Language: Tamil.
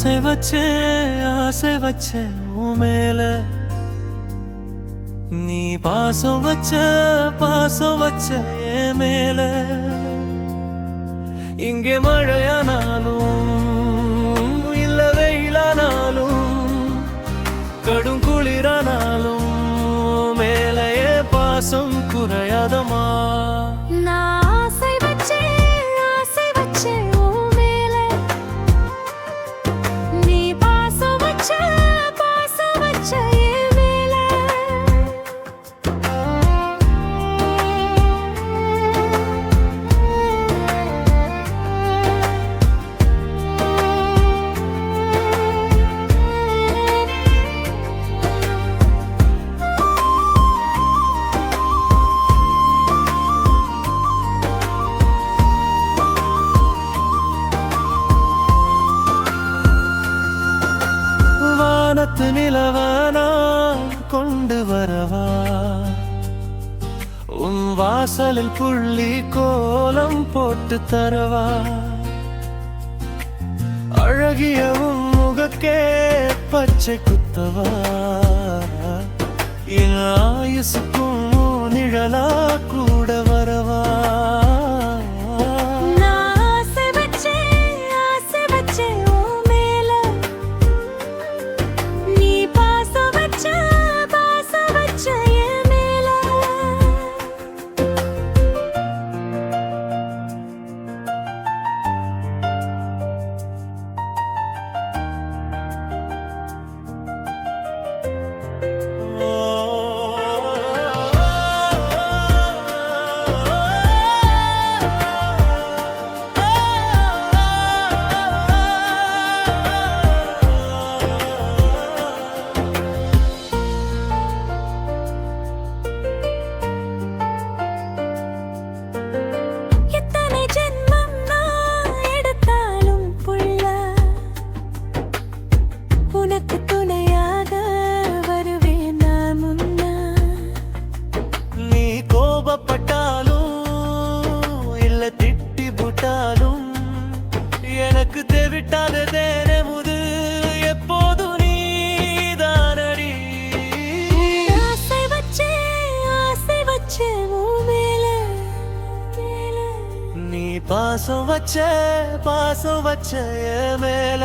ஆசை வச்சேன் உன் மேல. நீ பாசம் வச்ச என் மேல. இங்கே மழையானாலும் இல்ல வெயிலானாலும் கடும் குளிரானாலும் மேலையே பாசம் குறையாதமா. வானத்து நிலவானா கொண்டு வரவா, உன் வாசலில் புள்ளி கோலம் போட்டு தரவா. அழகிய உன் முகக்கே பச்சை குத்தவா, என் ஆயுசுக்கும் நிழலா கூட வரவா. எனக்கு தேவிட்டாதே முது எப்போதும் நீதானடி. ஆசை வச்சே உன் மேல. நீ பாசம் வச்ச என் மேல.